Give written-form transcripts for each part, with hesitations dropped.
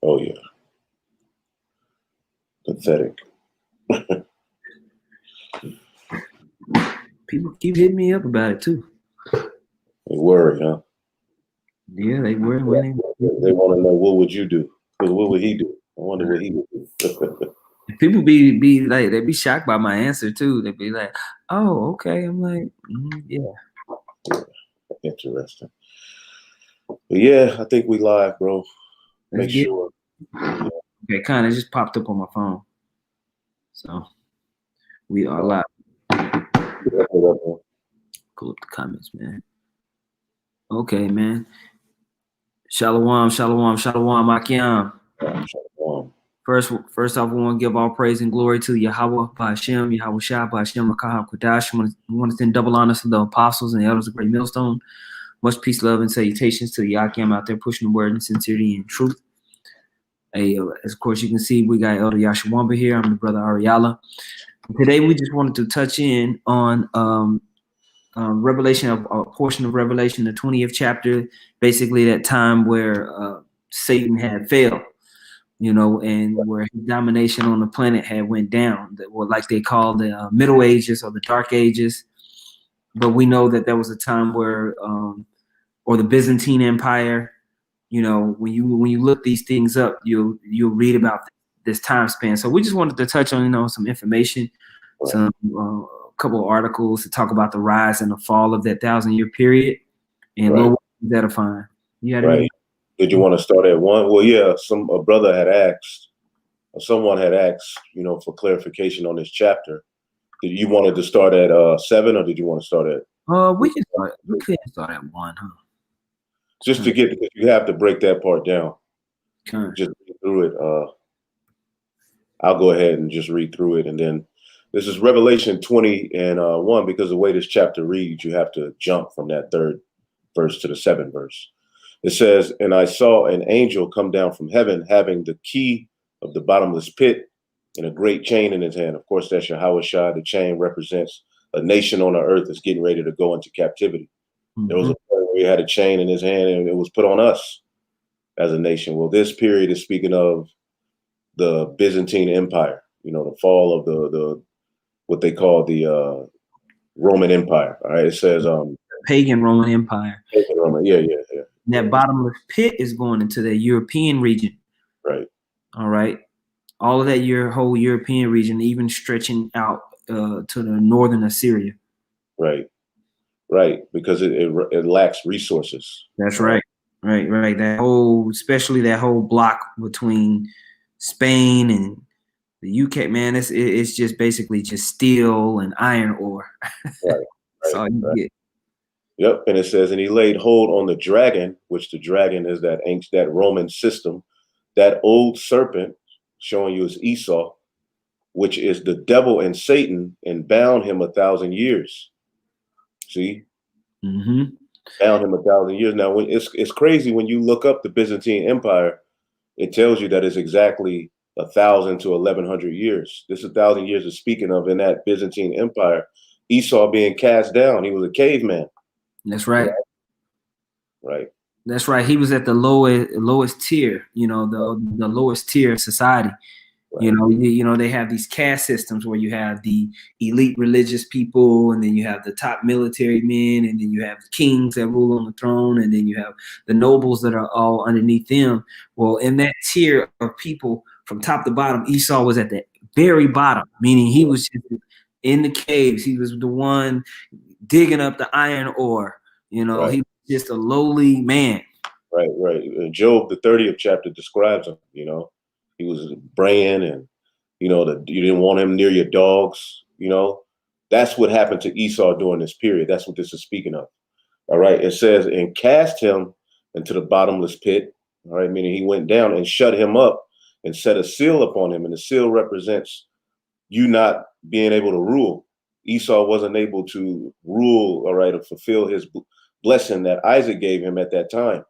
Oh yeah. Pathetic. People keep hitting me up about it too. They worry, huh? Yeah, they worry when They want to know what would you do? What would he do? I wonder what he would do. people be like, they be shocked by my answer too. They be like, "Oh, okay." I'm like, Yeah, interesting. But yeah, I think we live, bro. Make sure. Yeah. Okay, kind of just popped up on my phone, so we are live. Pull up the comments, man. Okay, man. Shalom, shalom, shalom, Akim. First off, we want to give all praise and glory to Yahweh, Ba'ashem, Yahweh Shah, Ba'ashem, Makaha, Kodash. We want to send double honors to the apostles and the elders of Great Millstone. Much peace, love, and salutations to the Yakim out there pushing the word in sincerity and truth. Hey, as of course you can see, we got Elder Yashawamba here. I'm the brother Ariala. Today we just wanted to touch in on Revelation, a portion of Revelation, the 20th chapter, basically that time where Satan had failed, and where his domination on the planet had went down, that were like they call the Middle Ages or the Dark Ages. But we know that there was a time where, or the Byzantine Empire, when you look these things up, you'll read about this time span. So we just wanted to touch on, some information, some couple of articles to talk about the rise and the fall of that 1,000-year period, and a little edifying. You had any? Did you want to start at 1? Well, yeah, someone had asked, for clarification on this chapter. Did you wanted to start at 7, or did you want to start at? We can start at 1, huh? Just to get, because you have to break that part down. Just read through it. I'll go ahead and just read through it, and then this is Revelation 20 and 1, because the way this chapter reads, you have to jump from that 3rd verse to the 7th verse. It says, "And I saw an angel come down from heaven, having the key of the bottomless pit and a great chain in his hand." Of course, that's Yahweh Shai. The chain represents a nation on the earth that's getting ready to go into captivity. Mm-hmm. There was a point where he had a chain in his hand, and it was put on us as a nation. Well, this period is speaking of the Byzantine Empire, the fall of the what they call the Roman Empire. All right, it says pagan Roman Empire. Pagan Roman, yeah. And that bottomless pit is going into the European region. Right. All right. All of that whole European region, even stretching out to the northern Assyria. Right. Because it lacks resources. That's right. Right. Especially that whole block between Spain and the UK, man, it's just basically just steel and iron ore. Right. That's all you get. Yep, and it says, "And he laid hold on the dragon," which the dragon is that Roman system, that old serpent, showing you is Esau, which is the devil and Satan, and bound him 1,000 years. See? Mm-hmm. Bound him 1,000 years. Now, when it's crazy when you look up the Byzantine Empire, it tells you that it's exactly 1,000 to 1,100 years. This 1,000 years is speaking of in that Byzantine Empire, Esau being cast down. He was a caveman. That's right. Right. That's right. He was at the lowest tier, the lowest tier of society. Right. They have these caste systems where you have the elite religious people, and then you have the top military men, and then you have the kings that rule on the throne, and then you have the nobles that are all underneath them. Well, in that tier of people from top to bottom, Esau was at the very bottom, meaning he was just in the caves. He was the one digging up the iron ore. Right. He was just a lowly man. Right. Job, the 30th chapter, describes him. He was braying, and you didn't want him near your dogs. That's what happened to Esau during this period. That's what this is speaking of. All right. It says, "And cast him into the bottomless pit." All right, meaning he went down and shut him up and set a seal upon him, and the seal represents you not being able to rule. Esau wasn't able to rule, all right, or fulfill his blessing that Isaac gave him at that time.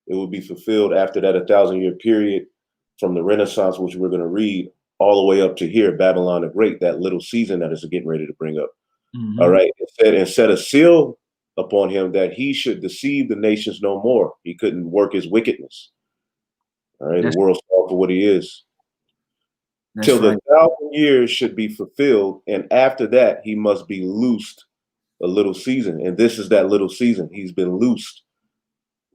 It would be fulfilled after that 1,000-year period from the Renaissance, which we're going to read, all the way up to here, Babylon the Great, that little season that is getting ready to bring up. Mm-hmm. All right. It said, "And set a seal upon him that he should deceive the nations no more." He couldn't work his wickedness. All right, the world saw for what he is. Till the 1,000 years should be fulfilled, and after that he must be loosed a little season. And this is that little season. He's been loosed.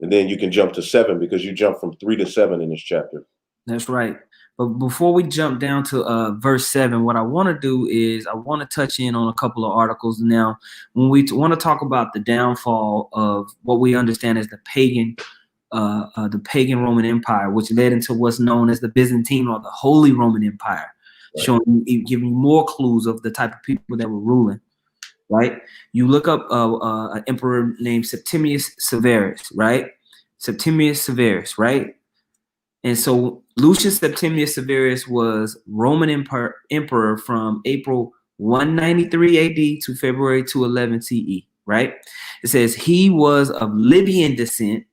And then you can jump to 7 because you jump from 3 to 7 in this chapter. That's right. But before we jump down to verse 7, what I want to do is I want to touch in on a couple of articles. Now, when we want to talk about the downfall of what we understand as the pagan Roman Empire, which led into what's known as the Byzantine or the Holy Roman Empire, right, giving you more clues of the type of people that were ruling. Right? You look up an emperor named Septimius Severus, right? Septimius Severus, right? And so Lucius Septimius Severus was Roman emperor from April 193 AD to February 211 CE, right? It says he was of Libyan descent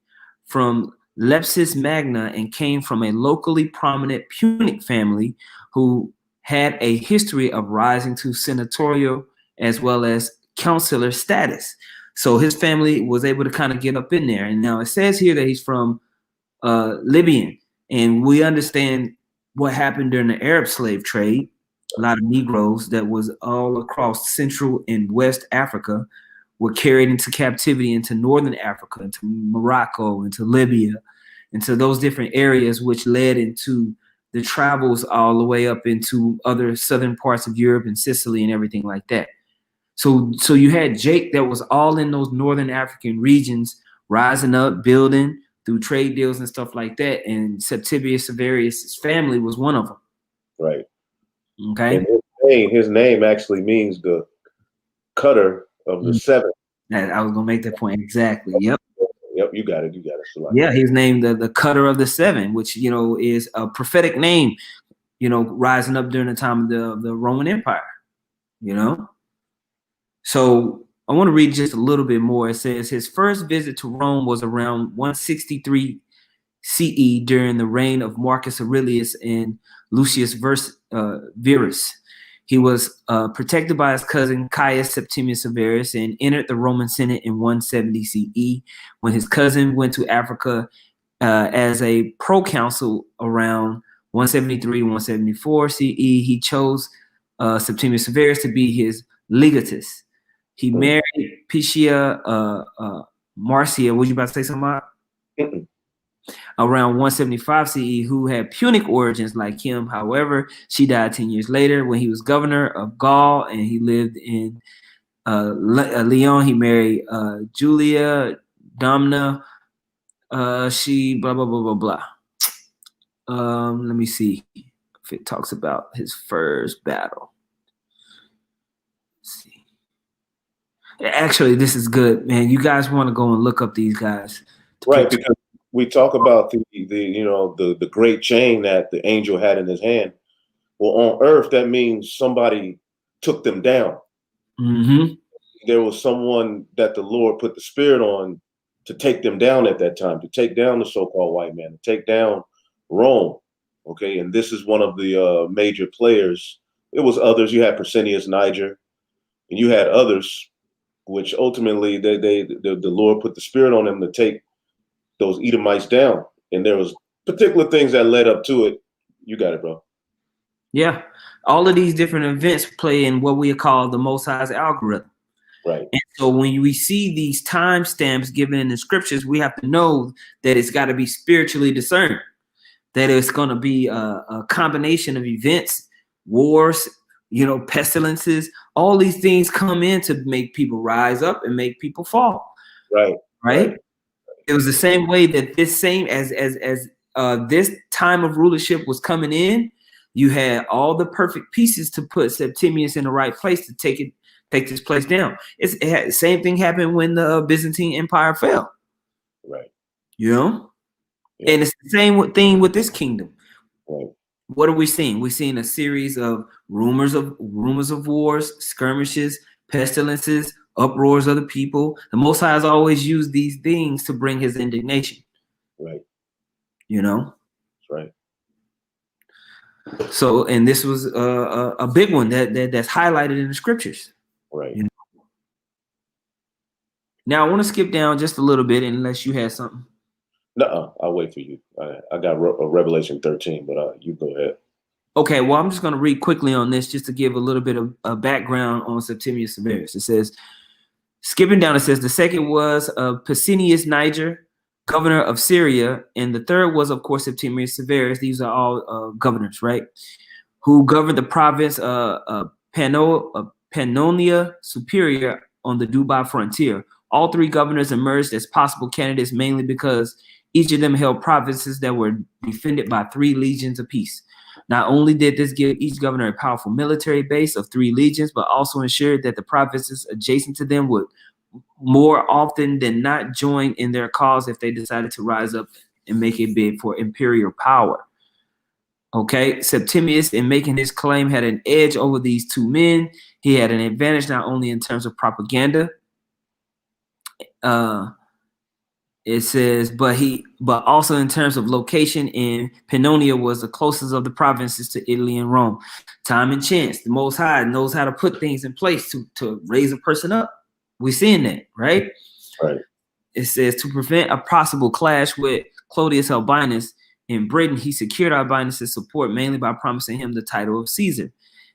from Lepsis Magna and came from a locally prominent Punic family who had a history of rising to senatorial as well as counselor status. So his family was able to kind of get up in there. And now it says here that he's from Libyan. And we understand what happened during the Arab slave trade. A lot of Negroes that was all across Central and West Africa were carried into captivity into Northern Africa, into Morocco, into Libya, into those different areas, which led into the travels all the way up into other southern parts of Europe and Sicily and everything like that. So you had Jake that was all in those Northern African regions, rising up, building through trade deals and stuff like that. And Septimius Severus' family was one of them. Right. Okay. And his name actually means the cutter of the seven. And I was gonna make that point exactly. Yep. Yep, you got it. Yeah, he's named the cutter of the seven, which is a prophetic name, rising up during the time of the Roman Empire. So I want to read just a little bit more. It says his first visit to Rome was around 163 CE during the reign of Marcus Aurelius and Lucius Verus. He was protected by his cousin Caius Septimius Severus and entered the Roman Senate in 170 CE. When his cousin went to Africa as a proconsul around 173, 174 CE, he chose Septimius Severus to be his legatus. He married Picia Marcia. Was you about to say something about? Around 175 CE, who had Punic origins like him. However, she died 10 years later when he was governor of Gaul and he lived in Lyon. He married Julia Domna. She blah, blah, blah, blah, blah. Let me see if it talks about his first battle. Let's see. Actually, this is good, man. You guys want to go and look up these guys. Right, because we talk about the great chain that the angel had in his hand. Well, on earth, that means somebody took them down. Mm-hmm. There was someone that the Lord put the spirit on to take them down at that time, to take down the so-called white man, to take down Rome. Okay, and this is one of the major players. It was others. You had Pescennius Niger, and you had others, which ultimately the Lord put the spirit on them to take those Edomites down. And there was particular things that led up to it. You got it, bro. Yeah. All of these different events play in what we call the Most High's algorithm. Right. And so when we see these timestamps given in the scriptures, we have to know that it's got to be spiritually discerned, that it's going to be a combination of events, wars, pestilences, all these things come in to make people rise up and make people fall. Right. It was the same way that this time of rulership was coming in. You had all the perfect pieces to put Septimius in the right place to take this place down. Same thing happened when the Byzantine Empire fell. Right. Yeah. And it's the same thing with this kingdom. Right. What are we seeing? We're seeing a series of rumors of wars, skirmishes, pestilences, uproars of the people. The Most High has always used these things to bring his indignation. Right. That's right. So, and this was a big one that's highlighted in the scriptures. Right. Now, I want to skip down just a little bit, unless you had something. No, I'll wait for you. I got Revelation 13, but you go ahead. Okay, well, I'm just going to read quickly on this just to give a little bit of a background on Septimius Severus. It says, skipping down, it says, the second was Pescennius Niger, governor of Syria, and the third was, of course, Septimius Severus. These are all governors, right? Who governed the province Pannonia Superior on the Dubai frontier. All three governors emerged as possible candidates mainly because each of them held provinces that were defended by 3 legions apiece. Not only did this give each governor a powerful military base of 3 legions, but also ensured that the provinces adjacent to them would more often than not join in their cause if they decided to rise up and make a bid for imperial power. Okay, Septimius, in making his claim, had an edge over these 2 men. He had an advantage not only in terms of propaganda, it says, but also in terms of location. In Pannonia was the closest of the provinces to Italy and Rome. Time and chance. The Most High knows how to put things in place to raise a person up. We're seeing that, right? Right. It says to prevent a possible clash with Clodius Albinus in Britain, he secured Albinus' support mainly by promising him the title of Caesar,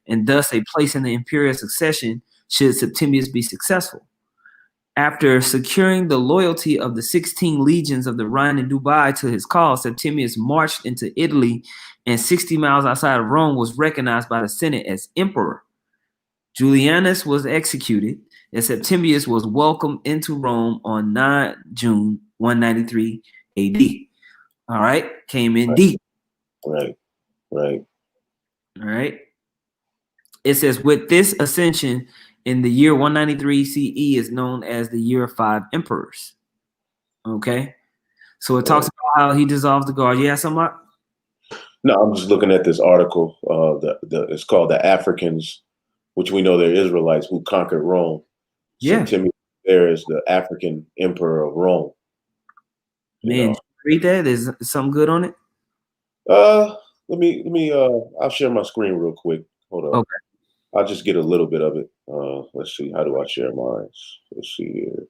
and thus a place in the imperial succession should Septimius be successful. After securing the loyalty of the 16 legions of the Rhine and Dubai to his cause, Septimius marched into Italy and 60 miles outside of Rome was recognized by the Senate as emperor. Julianus was executed, and Septimius was welcomed into Rome on 9 June 193 AD. All right, came in deep. Right. All right. It says, with this ascension in the year 193 CE is known as the year of 5 emperors. Okay. So it talks about how he dissolves the guard. You have something? No, I'm just looking at this article. It's called The Africans, which we know they're Israelites who conquered Rome. Yeah. Septimius Severus, the African emperor of Rome. Man, read that. There's something good on it. Let me I'll share my screen real quick. Hold on. Okay. I'll just get a little bit of it. Let's see. How do I share mine? Let's see here.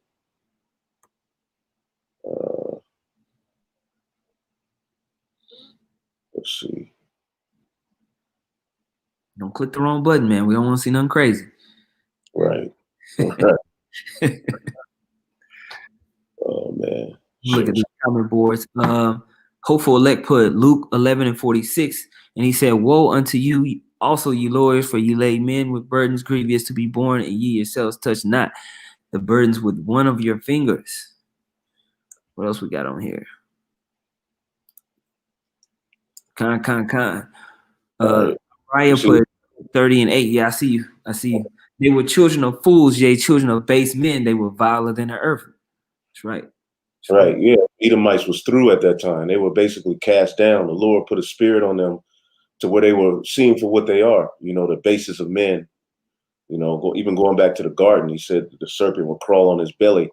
Let's see. Don't click the wrong button, man. We don't want to see nothing crazy. Right. Okay. Oh man. Look at these comment boards. Hopeful Elect put Luke 11:46, and he said, "Woe unto you, also ye lawyers, for ye lay men with burdens grievous to be borne, and ye yourselves touch not the burdens with one of your fingers." What else we got on here? Raya put 30 and 8. Yeah, I see you. They were children of fools, yea, children of base men. They were viler than the earth. That's right. Right, yeah. Edomites was through at that time. They were basically cast down. The Lord put a spirit on them to where they were seen for what they are, the basis of men. Even going back to the garden, he said the serpent would crawl on his belly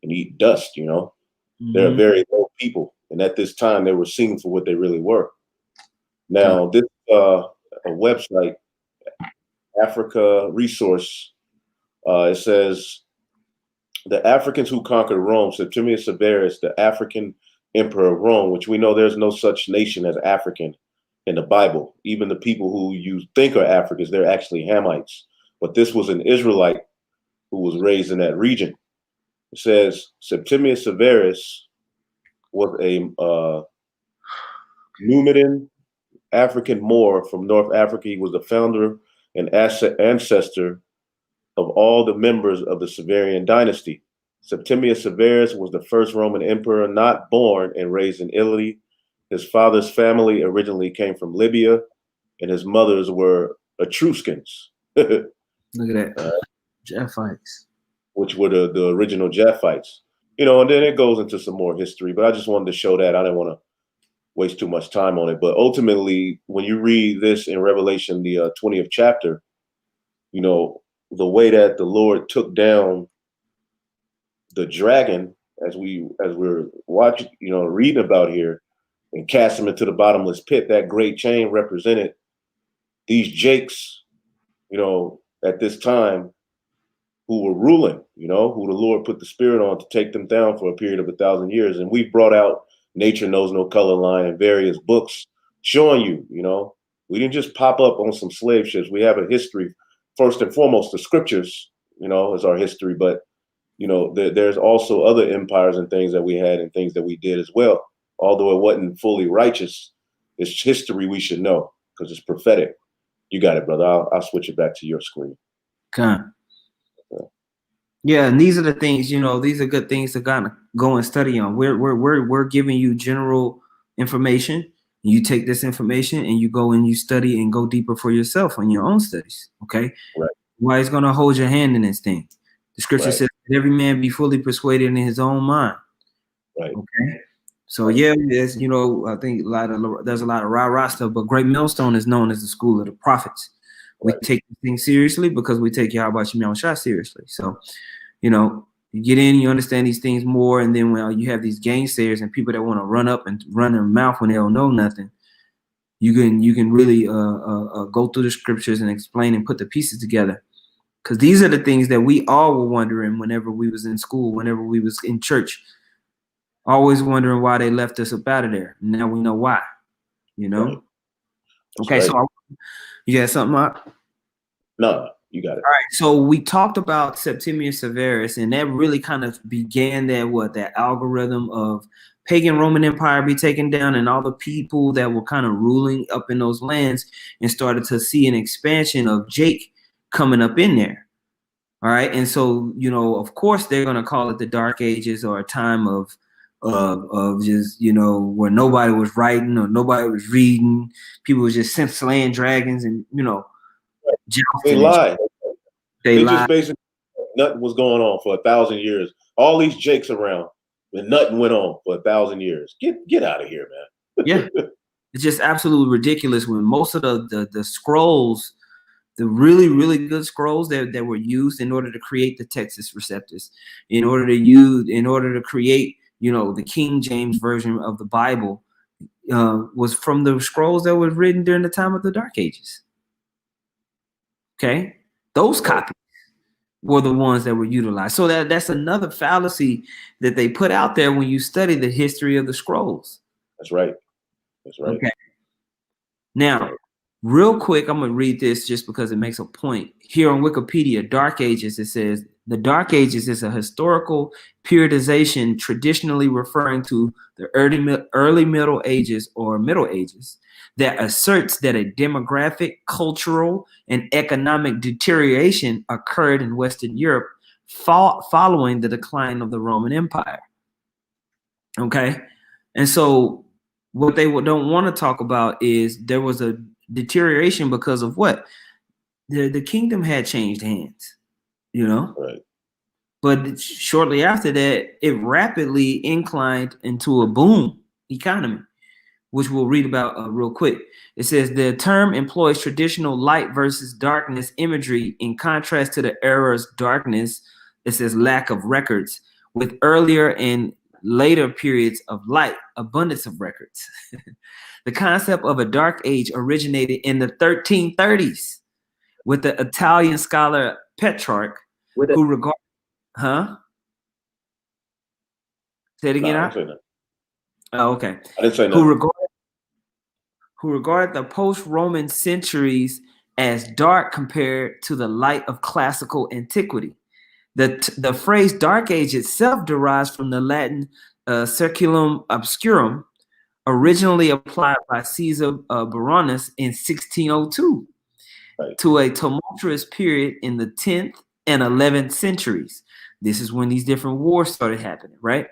and eat dust, Mm-hmm. They're very low people. And at this time, they were seen for what they really were. Now, this a website, Africa Resource, it says, the Africans who conquered Rome, Septimius Severus, the African emperor of Rome, which we know there's no such nation as African in the Bible. Even the people who you think are Africans, they're actually Hamites. But this was an Israelite who was raised in that region. It says Septimius Severus was a Numidian African Moor from North Africa. He was the founder and ancestor of all the members of the Severian dynasty. Septimius Severus was the first Roman emperor not born and raised in Italy. His father's family originally came from Libya, and his mothers were Etruscans. Look at that. Japhites. Which were the original Japhites. And then it goes into some more history, but I just wanted to show that. I didn't want to waste too much time on it. But ultimately, when you read this in Revelation, the 20th chapter, the way that the Lord took down the dragon, as we're watching, reading about here, and cast him into the bottomless pit, that great chain represented these Jakes, at this time, who were ruling, who the Lord put the spirit on to take them down for a period of 1,000 years. And we brought out Nature Knows No Color line and various books showing you, we didn't just pop up on some slave ships. We have a history. First and foremost, the scriptures, is our history. But, there's also other empires and things that we had and things that we did as well. Although it wasn't fully righteous, it's history we should know because it's prophetic. You got it, brother. I'll switch it back to your screen. Okay. Yeah, and these are the things, these are good things to kind of go and study on. We're giving you general information. You take this information and you go and you study and go deeper for yourself on your own studies. Okay. Right. Why is going to hold your hand in this thing? The scripture says that every man be fully persuaded in his own mind. Right. Okay. So yeah, there's, I think there's a lot of rah-rah stuff, but Great Millstone is known as the school of the prophets. We take things seriously because we take Yahweh Shem Yahushua seriously. So, you get in, you understand these things more, and then when you have these gainsayers and people that want to run up and run their mouth when they don't know nothing, you can really go through the scriptures and explain and put the pieces together. Because these are the things that we all were wondering whenever we was in school, whenever we was in church, always wondering why they left us up out of there. Now we know why, Right. Okay, right. So you got something up? No, you got it. All right, so we talked about Septimius Severus, and that really kind of began that algorithm of pagan Roman Empire be taken down, and all the people that were kind of ruling up in those lands, and started to see an expansion of Jake coming up in there. All right, and so of course they're gonna call it the Dark Ages, or a time of just where nobody was writing or nobody was reading, people was just slaying dragons and they lied. They lied. Just basically nothing was going on for 1,000 years. All these Jakes around, and nothing went on for 1,000 years. Get out of here, man. Yeah, it's just absolutely ridiculous when most of the scrolls, the really, really good scrolls that were used in order to create the Textus Receptus, in order to create the King James version of the Bible, was from the scrolls that was written during the time of the Dark Ages. Okay, those copies were the ones that were utilized. So that's another fallacy that they put out there when you study the history of the scrolls. That's right. Okay. Now, real quick, I'm going to read this just because it makes a point. Here on Wikipedia, Dark Ages, it says, the Dark Ages is a historical periodization traditionally referring to the early Middle Ages or Middle Ages that asserts that a demographic, cultural, and economic deterioration occurred in Western Europe following the decline of the Roman Empire. Okay? And so what they don't want to talk about is there was a deterioration because of what? The kingdom had changed hands, Right. But shortly after that, it rapidly inclined into a boom economy, which we'll read about real quick. It says the term employs traditional light versus darkness imagery in contrast to the era's darkness. It says lack of records, with earlier and later periods of light, abundance of records. The concept of a dark age originated in the 1330s with the Italian scholar Petrarch, who regarded, Say it again. Oh, okay. I didn't say nothing. Who regarded the post-Roman centuries as dark compared to the light of classical antiquity. The phrase Dark Age itself derives from the Latin Circulum Obscurum, originally applied by Caesar Boronius in 1602 to a tumultuous period in the 10th and 11th centuries. This is when these different wars started happening, right?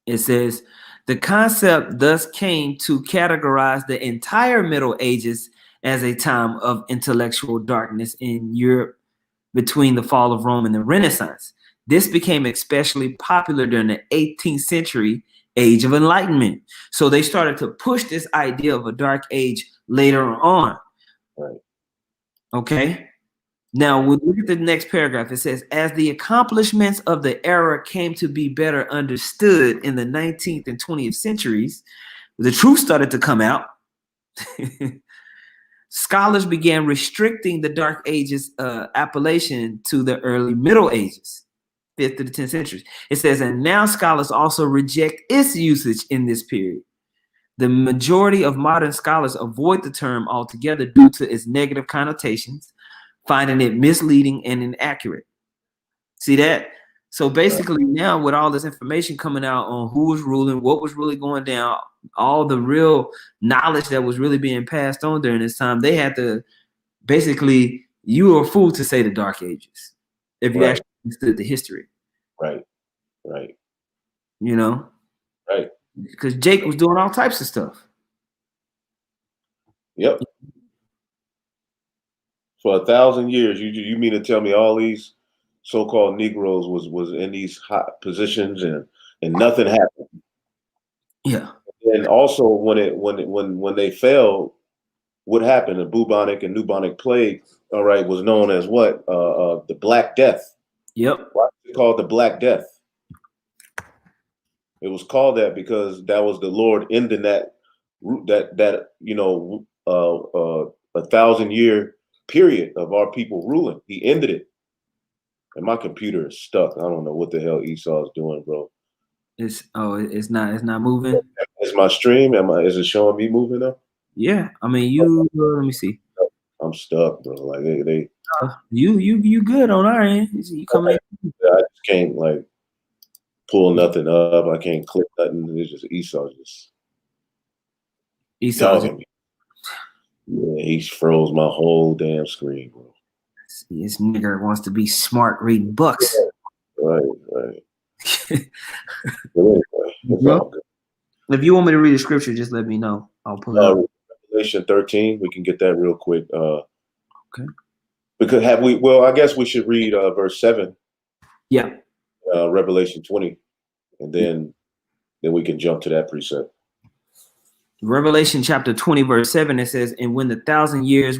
It says, the concept thus came to categorize the entire Middle Ages as a time of intellectual darkness in Europe between the fall of Rome and the Renaissance. This became especially popular during the 18th century Age of Enlightenment. So they started to push this idea of a dark age later on. Right. Okay. Now we'll look at the next paragraph. It says, as the accomplishments of the era came to be better understood in the 19th and 20th centuries, the truth started to come out. Scholars began restricting the Dark Ages appellation to the early Middle Ages. 5th to the 10th centuries. It says, and now scholars also reject its usage in this period. The majority of modern scholars avoid the term altogether due to its negative connotations, finding it misleading and inaccurate. See that? So basically now with all this information coming out on who was ruling, what was really going down, all the real knowledge that was really being passed on during this time, they had to basically, you were a fool to say the Dark Ages if you actually understood the history. Right. You know? Right. Because Jake was doing all types of stuff. Yep. For 1,000 years, you mean to tell me all these so-called Negroes was in these hot positions and nothing happened? Yeah. And also when they failed, what happened? The bubonic and pneumonic plague, all right, was known as what? The Black Death. Yep. Why is it called the Black Death? It was called that because that was the Lord ending that 1,000-year period of our people ruling. He ended it. And my computer is stuck. I don't know what the hell Esau is doing, bro. It's not moving. Is my stream? Is it showing me moving up? Yeah. I mean, let me see. I'm stuck, bro. Like they you good on our end. You coming in? I just can't like pull nothing up. I can't click nothing. It's just Esau dogging me. Yeah, he froze my whole damn screen, bro. This nigger wants to be smart reading books. Right. Anyway, if you want me to read the scripture, just let me know. I'll pull it up. Revelation 13. We can get that real quick. Okay. Because I guess we should read verse 7. Yeah. Revelation 20, and then we can jump to that precept. Revelation chapter 20, verse 7, it says, and when the 1,000 years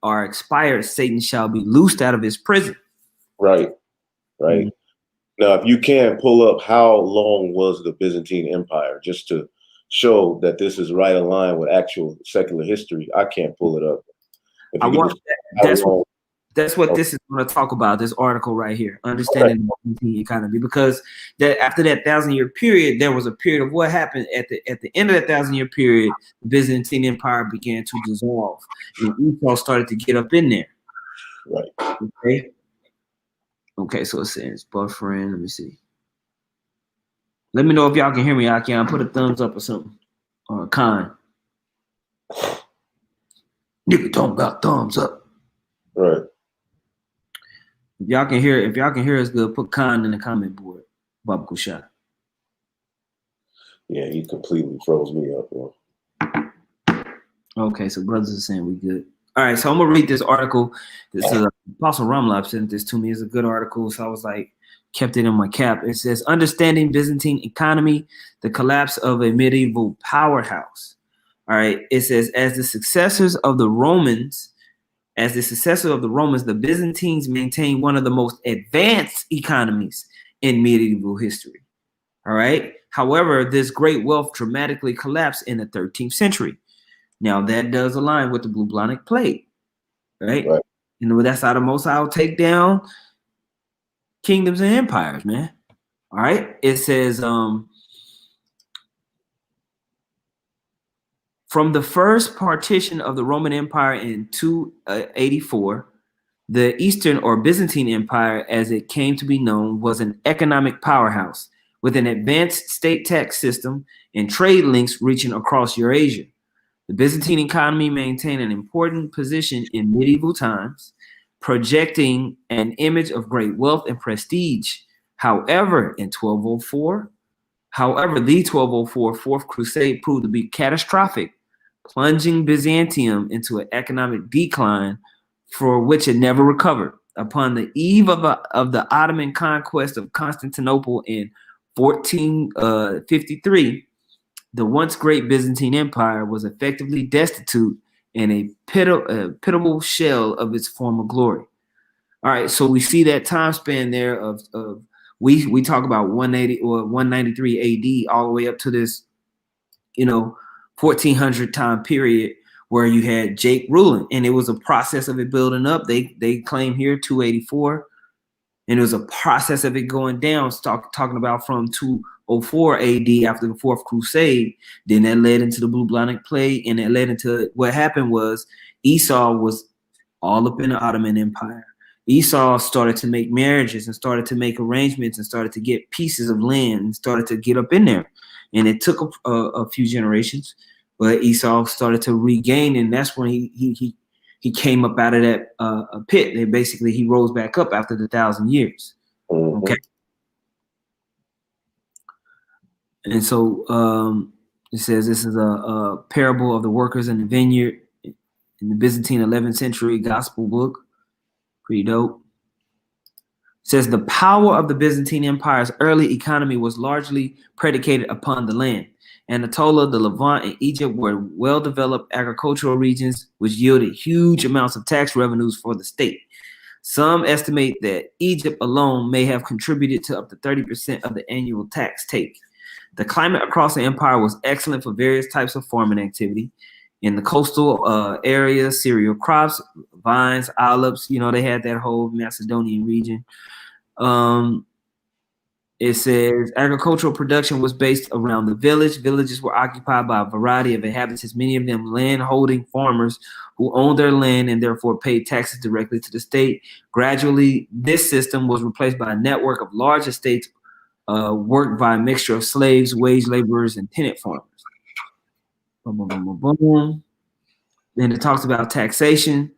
are expired, Satan shall be loosed out of his prison. Right. Mm-hmm. Now, if you can pull up how long was the Byzantine Empire, just to show that this is right in line with actual secular history. I can't pull it up. That's what this is going to talk about, this article right here, understanding the Byzantine economy, because that after that 1,000-year period, there was a period of what happened at the end of that 1,000-year period. The Byzantine Empire began to dissolve, and Esau started to get up in there. Right. Okay. So it says buffering. Let me see. Let me know if y'all can hear me. I can put a thumbs up or something, or a con. Nigga talking about thumbs up. Right. If y'all can hear us good, put con in the comment board. Baba Kushai. Yeah, he completely froze me up, bro. Okay, so brothers are saying we good. All right, so I'm gonna read this article. This is Apostle Ramlab sent this to me. It's a good article, so I was like, kept it in my cap. It says, "Understanding Byzantine Economy: The Collapse of a Medieval Powerhouse." All right, it says, as the successors of the Romans, the Byzantines maintained one of the most advanced economies in medieval history. All right. However, this great wealth dramatically collapsed in the 13th century. Now, that does align with the bubonic plague, right? That's how the Most High will take down kingdoms and empires, man. All right. It says, from the first partition of the Roman Empire in 284, the Eastern or Byzantine Empire, as it came to be known, was an economic powerhouse with an advanced state tax system and trade links reaching across Eurasia. The Byzantine economy maintained an important position in medieval times, projecting an image of great wealth and prestige. However, the 1204 Fourth Crusade proved to be catastrophic, plunging Byzantium into an economic decline for which it never recovered. Upon the eve of the Ottoman conquest of Constantinople in 1453, the once great Byzantine Empire was effectively destitute and a pitiable shell of its former glory. All right, so we see that time span there of we talk about 180 or 193 AD all the way up to this, 1400 time period where you had Jake ruling, and it was a process of it building up. They claim here 284, And it was a process of it going down, talking about from 204 AD after the Fourth Crusade. Then that led into the Bubonic Plague, and it led into what happened was Esau was all up in the Ottoman Empire. Esau started to make marriages and started to make arrangements and started to get pieces of land and started to get up in there. And it took a few generations, but Esau started to regain, and that's when he came up out of that pit. And basically, he rose back up after the 1,000 years. Okay. And so it says this is a parable of the workers in the vineyard in the Byzantine 11th century gospel book. Pretty dope. It says the power of the Byzantine Empire's early economy was largely predicated upon the land. Anatolia, the Levant, and Egypt were well-developed agricultural regions which yielded huge amounts of tax revenues for the state. Some estimate that Egypt alone may have contributed to up to 30% of the annual tax take. The climate across the empire was excellent for various types of farming activity. In the coastal areas, cereal crops, vines, olives, they had that whole Macedonian region. It says agricultural production was based around the village. Villages were occupied by a variety of inhabitants, many of them land-holding farmers who owned their land and therefore paid taxes directly to the state. Gradually, this system was replaced by a network of large estates worked by a mixture of slaves, wage laborers, and tenant farmers. Boom, boom, boom, boom, boom. Then it talks about taxation.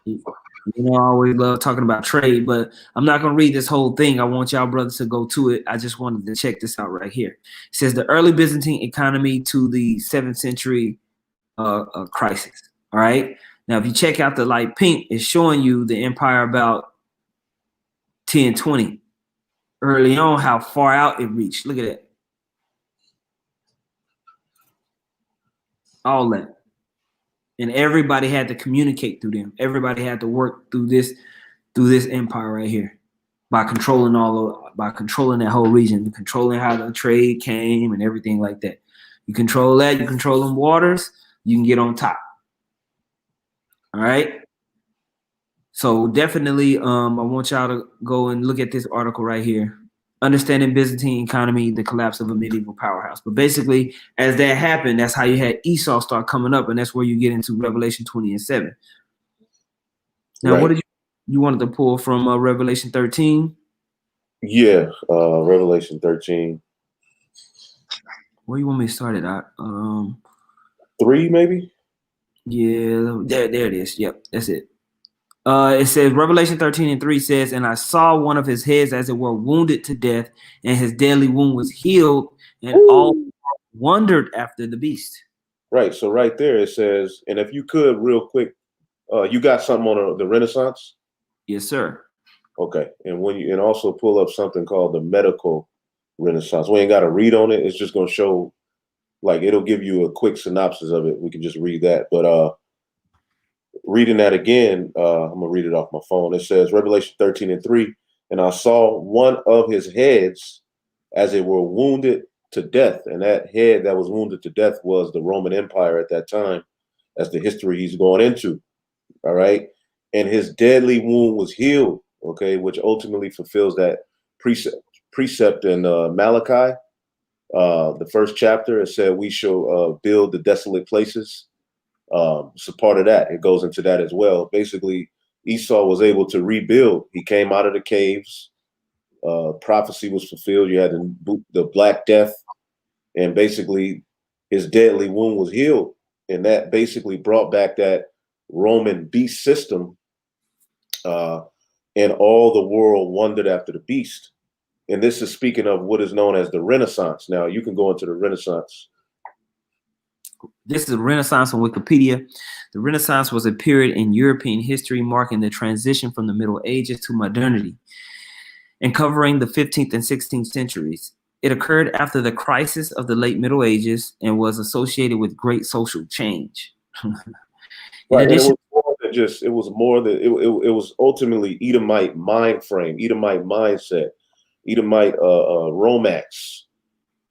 I always love talking about trade, but I'm not going to read this whole thing. I want y'all brothers to go to it. I just wanted to check this out right here. It says the early Byzantine economy to the 7th century crisis. All right. Now, if you check out the light pink, it's showing you the empire about 1020. Early on, how far out it reached. Look at that. All that. And everybody had to communicate through them. Everybody had to work through this empire right here by controlling that whole region, controlling how the trade came and everything like that. You control that, you control them waters, you can get on top. All right. So definitely, I want y'all to go and look at this article right here. Understanding Byzantine economy, the collapse of a medieval powerhouse. But basically, as that happened, that's how you had Esau start coming up, and that's where you get into Revelation 20 and 7. Now, right. What did you wanted to pull from Revelation 13? Yeah, Revelation 13. Where you want me to start it at? 3, maybe? Yeah, there it is. Yep, that's it. It says Revelation 13 and 3 says, and I saw one of his heads as it were wounded to death, and his deadly wound was healed, and all wondered after the beast. Right. So right there it says, and if you could real quick, you got something on the Renaissance? Yes, sir. Okay. And also pull up something called the Medical Renaissance. We ain't got to read on it. It's just going to show, like, it'll give you a quick synopsis of it. We can just read that. But reading that again, I'm gonna read it off my phone. It says Revelation 13 and 3, and I saw one of his heads as it were wounded to death, and that head that was wounded to death was the Roman Empire at that time. That's the history he's going into. All right, and his deadly wound was healed. Okay, which ultimately fulfills that precept in Malachi, the first chapter. It said we shall build the desolate places. So part of that, it goes into that as well. Basically, Esau was able to rebuild. He came out of the caves. Prophecy was fulfilled. You had the Black Death, and basically his deadly wound was healed. And that basically brought back that Roman beast system. And all the world wondered after the beast. And this is speaking of what is known as the Renaissance. Now, you can go into the Renaissance. This is the Renaissance on Wikipedia. The Renaissance was a period in European history marking the transition from the Middle Ages to modernity and covering the 15th and 16th centuries. It occurred after the crisis of the late Middle Ages and was associated with great social change. Right. It was ultimately Edomite mind frame, Edomite mindset, Edomite romance,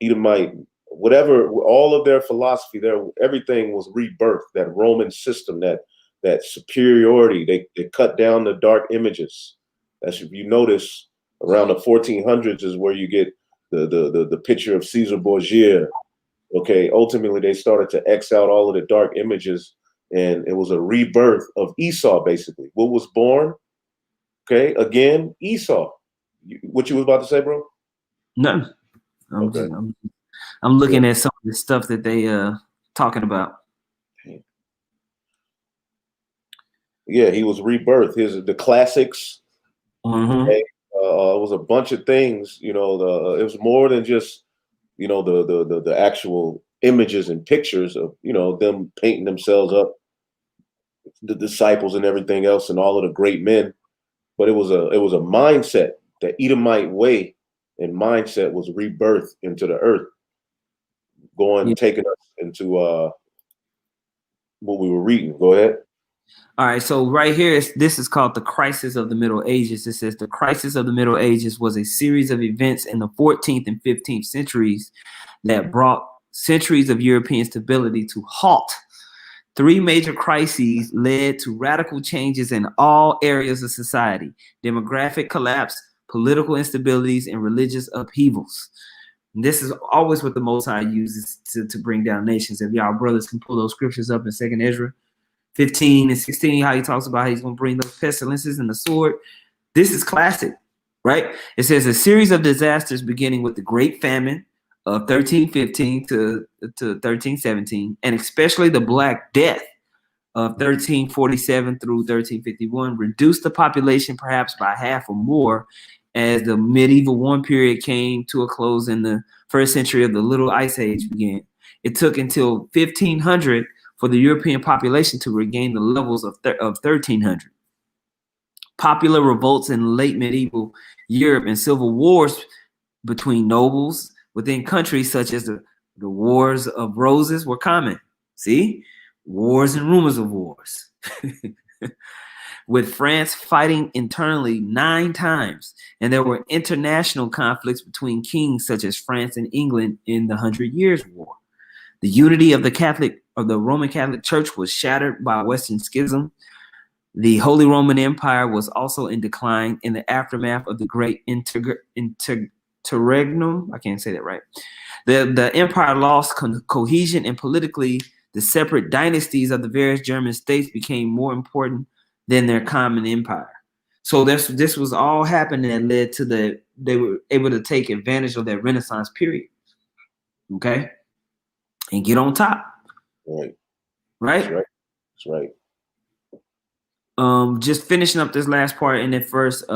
Edomite whatever, all of their philosophy, everything was rebirthed. That Roman system, that superiority, they cut down the dark images. That's if you notice around the 1400s is where you get the picture of Caesar Borgia. Okay, ultimately they started to X out all of the dark images, and it was a rebirth of Esau, basically. What was born? Okay, again, Esau. What you was about to say, bro? None. I'm looking at some of the stuff that they talking about. Yeah, he was rebirth. The classics. Okay? It was a bunch of things. You know, it was more than just, you know, the actual images and pictures of, you know, them painting themselves up, the disciples and everything else, and all of the great men. But it was a mindset. The Edomite way and mindset was rebirth into the earth, taking us into what we were reading. Go ahead. All right, so right here, this is called the Crisis of the Middle Ages. It says the Crisis of the Middle Ages was a series of events in the 14th and 15th centuries that brought centuries of European stability to halt. 3 major crises led to radical changes in all areas of society: demographic collapse, political instabilities, and religious upheavals. And this is always what the Most High uses to bring down nations. If y'all brothers can pull those scriptures up in 2nd Ezra 15 and 16, how he talks about how he's going to bring those pestilences and the sword. This is classic, right? It says a series of disasters beginning with the Great Famine of 1315 to 1317, and especially the Black Death of 1347 through 1351 reduced the population perhaps by half or more as the medieval warm period came to a close in the 1st century of the Little Ice Age began. It took until 1500 for the European population to regain the levels of 1300. Popular revolts in late medieval Europe and civil wars between nobles within countries such as the Wars of Roses were common. See? Wars and rumors of wars. With France fighting internally 9 times, and there were international conflicts between kings such as France and England in the 100 Years' War. The unity of the Roman Catholic Church was shattered by Western schism. The Holy Roman Empire was also in decline in the aftermath of the Great Interregnum. I can't say that right. The empire lost cohesion, and politically, the separate dynasties of the various German states became more important than their common empire. So this was all happening that led to they were able to take advantage of that Renaissance period. Okay. And get on top. Right. Right? That's right. Just finishing up this last part in that first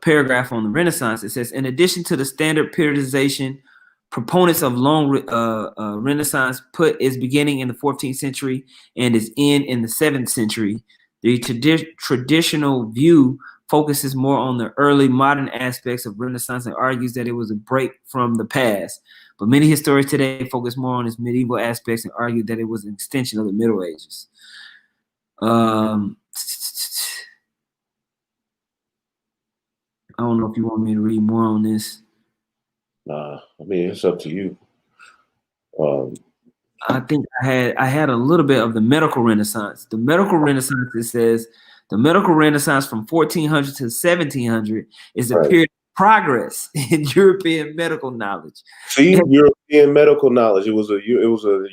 paragraph on the Renaissance, it says, in addition to the standard periodization, proponents of long Renaissance put its beginning in the 14th century and its end in the 7th century. The traditional view focuses more on the early modern aspects of Renaissance and argues that it was a break from the past. But many historians today focus more on its medieval aspects and argue that it was an extension of the Middle Ages. I don't know if you want me to read more on this. Nah, I mean, it's up to you. I think I had a little bit of the medical Renaissance. The medical Renaissance, it says, the medical Renaissance from 1400 to 1700 is a period of progress in European medical knowledge. See, European medical knowledge. It was a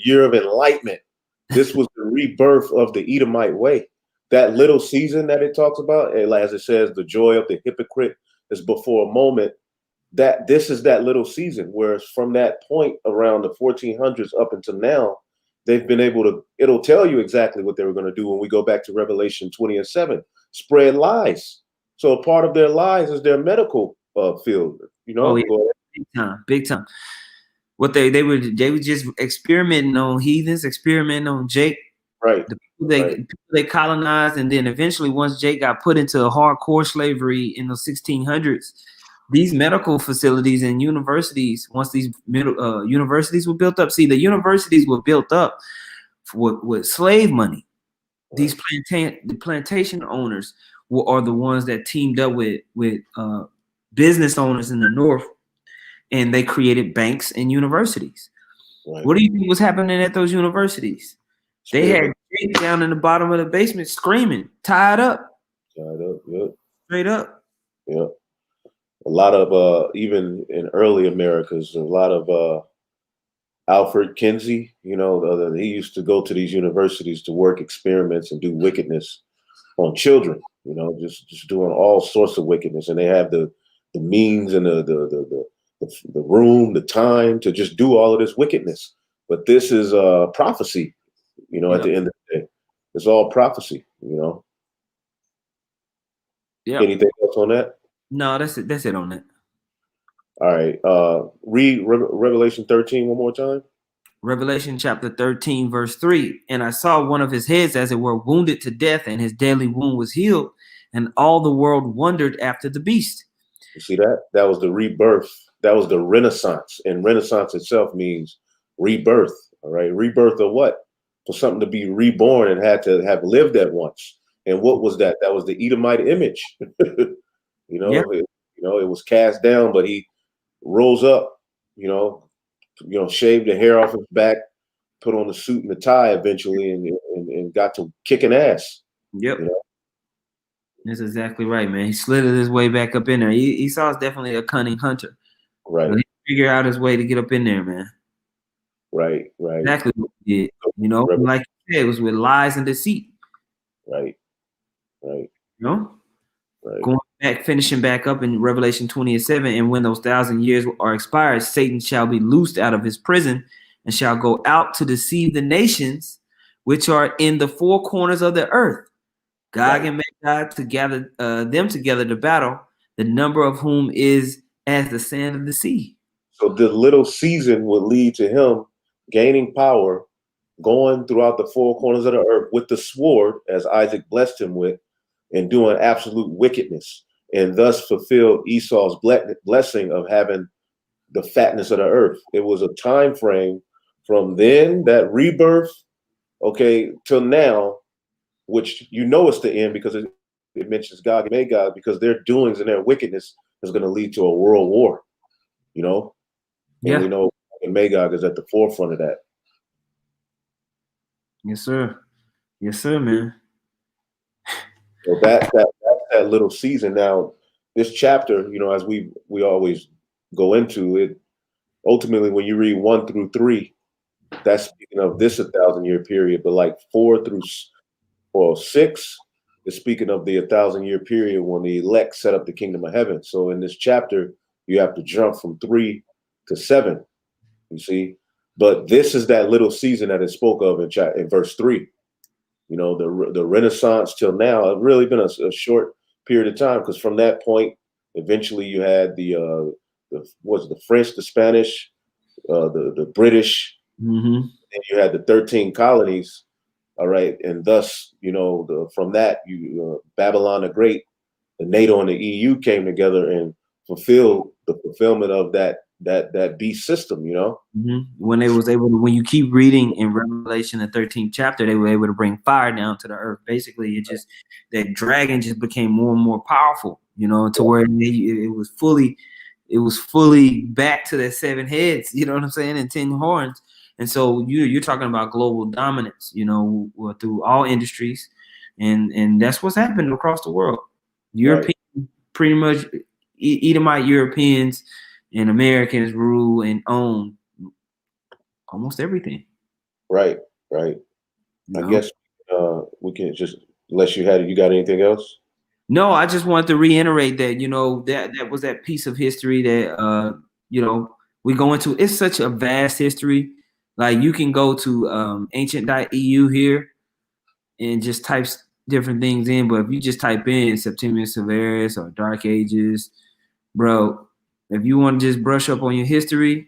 year of enlightenment. This was the rebirth of the Edomite way. That little season that it talks about, as it says, the joy of the hypocrite is before a moment. That this is that little season, whereas from that point around the 1400s up until now, they've been able to, it'll tell you exactly what they were going to do when we go back to Revelation 20:7, spread lies. So a part of their lies is their medical field, you know. Big time. What they were just experimenting on heathens, experimenting on Jake. Right. The people they colonized, and then eventually once Jake got put into hardcore slavery in the 1600s, these medical facilities and universities, once these universities were built up, see, the universities were built up with slave money. These plantation owners are the ones that teamed up with business owners in the North, and they created banks and universities. Right. What do you think was happening at those universities? They had Jake down in the bottom of the basement screaming, tied up. Yep. Straight up. You know, a lot of even in early Americas, a lot of Alfred Kinsey. He used to go to these universities to work experiments and do wickedness on children. Just doing all sorts of wickedness, and they have the means and the room, the time to just do all of this wickedness. But this is prophecy. At the end of the day, it's all prophecy. Yeah. Anything else on that? No, that's it. That's it on that. All right. Read Revelation 13 one more time. Revelation chapter 13, verse 3. And I saw one of his heads, as it were, wounded to death, and his deadly wound was healed. And all the world wondered after the beast. You see that? That was the rebirth. That was the Renaissance. And Renaissance itself means rebirth. All right. Rebirth of what? For something to be reborn and had to have lived at once. And what was that? That was the Edomite image. Yeah. It was cast down, but he rose up, shaved the hair off his back, put on the suit and the tie eventually, and got to kicking ass. Yep. That's exactly right, man. He slithered his way back up in there. Esau's definitely a cunning hunter. Right. He figured out his way to get up in there, man. Right. Exactly what he did. Like you said, it was with lies and deceit. Right. Right. Going back, finishing back up in Revelation 20:7, and when those 1,000 years are expired, Satan shall be loosed out of his prison and shall go out to deceive the nations which are in the four corners of the earth, Gog and Magog, to gather them together to battle, the number of whom is as the sand of the sea. So the little season would lead to him gaining power, going throughout the four corners of the earth with the sword, as Isaac blessed him with, and doing absolute wickedness, and thus fulfilled Esau's blessing of having the fatness of the earth. It was a time frame from then, that rebirth, till now, which it's the end because it mentions Gog and Magog, because their doings and their wickedness is going to lead to a world war. And we know Gog and Magog is at the forefront of that. Yes, sir. Yes, sir, man. So that's that little season. Now, this chapter, as we always go into it, ultimately when you read 1 through 3, that's speaking of this 1,000-year period, but like 4 through 6 is speaking of the 1,000-year period when the elect set up the kingdom of heaven. So in this chapter, you have to jump from 3 to 7, you see. But this is that little season that it spoke of in verse 3. The Renaissance till now, it's really been a short period of time, because from that point, eventually you had the French, the Spanish, the British, and you had the 13 colonies. All right, and thus, from that, Babylon the Great, the NATO and the EU came together and fulfilled the fulfillment of that beast system. When they was able to, when you keep reading in Revelation, the 13th chapter, they were able to bring fire down to the earth. Basically, that dragon just became more and more powerful. To where it was fully back to the 7 heads. You know what I'm saying? And 10 horns. And so you're talking about global dominance, through all industries, and that's what's happened across the world. European, pretty much, Edomite Europeans and Americans rule and own almost everything. Right. I guess we can just, unless you got anything else? No, I just wanted to reiterate that, that was that piece of history that, we go into. It's such a vast history. Like, you can go to ancient.eu here and just type different things in. But if you just type in Septimius Severus or Dark Ages, bro, if you want to just brush up on your history,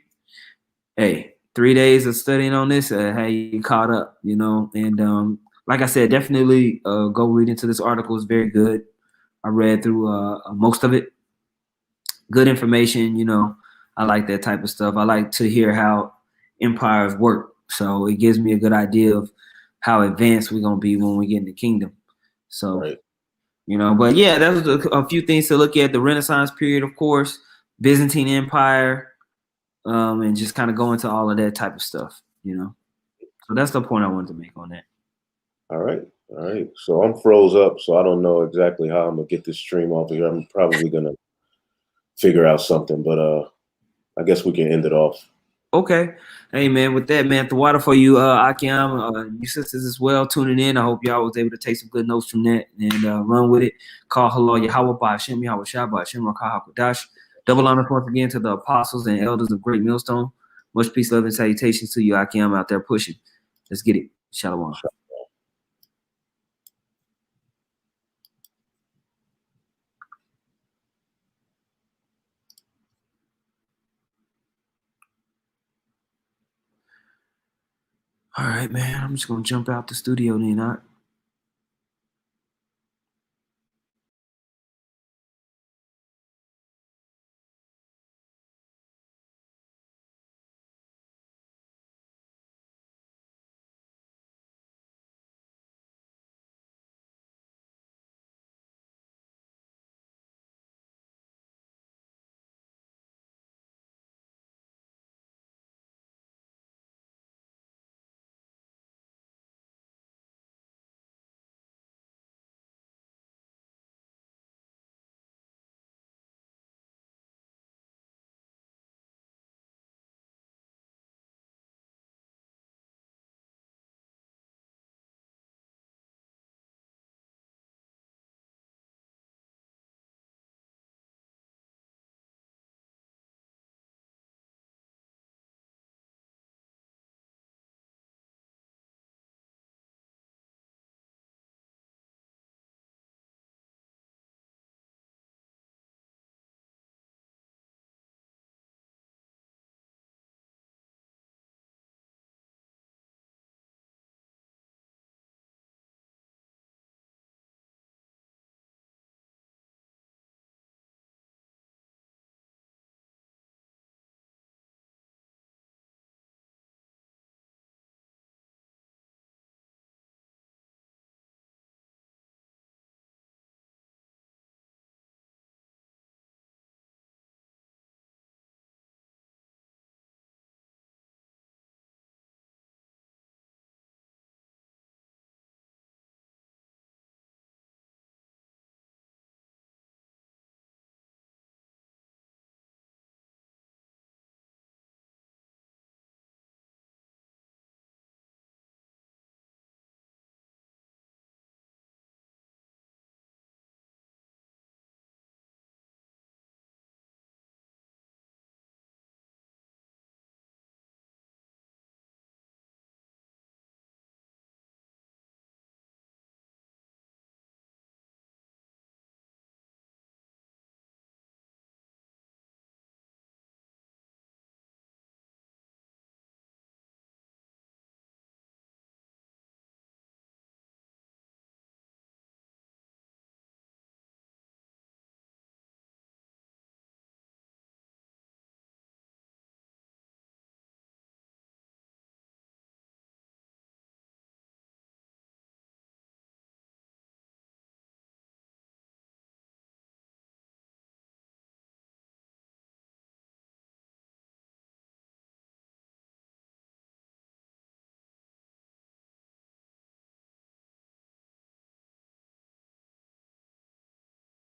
hey, 3 days of studying on this, how you caught up, And like I said, definitely go read into this article. It's very good. I read through most of it. Good information, I like that type of stuff. I like to hear how empires work. So it gives me a good idea of how advanced we're going to be when we get in the kingdom. So, but yeah, that was a few things to look at. The Renaissance period, of course, Byzantine Empire, and just kind of go into all of that type of stuff, So that's the point I wanted to make on that. All right. All right. So I'm froze up, so I don't know exactly how I'm gonna get this stream off of here. I'm probably gonna figure out something, but I guess we can end it off. Okay. Hey man, with that, man, the water for you, Akiam, you sisters as well tuning in. I hope y'all was able to take some good notes from that and run with it. Call hello Yahweh by Hashem, Yahweh Shah by Hashem, Rakah HaKodash. Double honor once again to the apostles and elders of Great Millstone. Much peace, love, and salutations to you, Akiam, out there pushing. Let's get it. Shalom. All right, man. I'm just gonna jump out the studio then.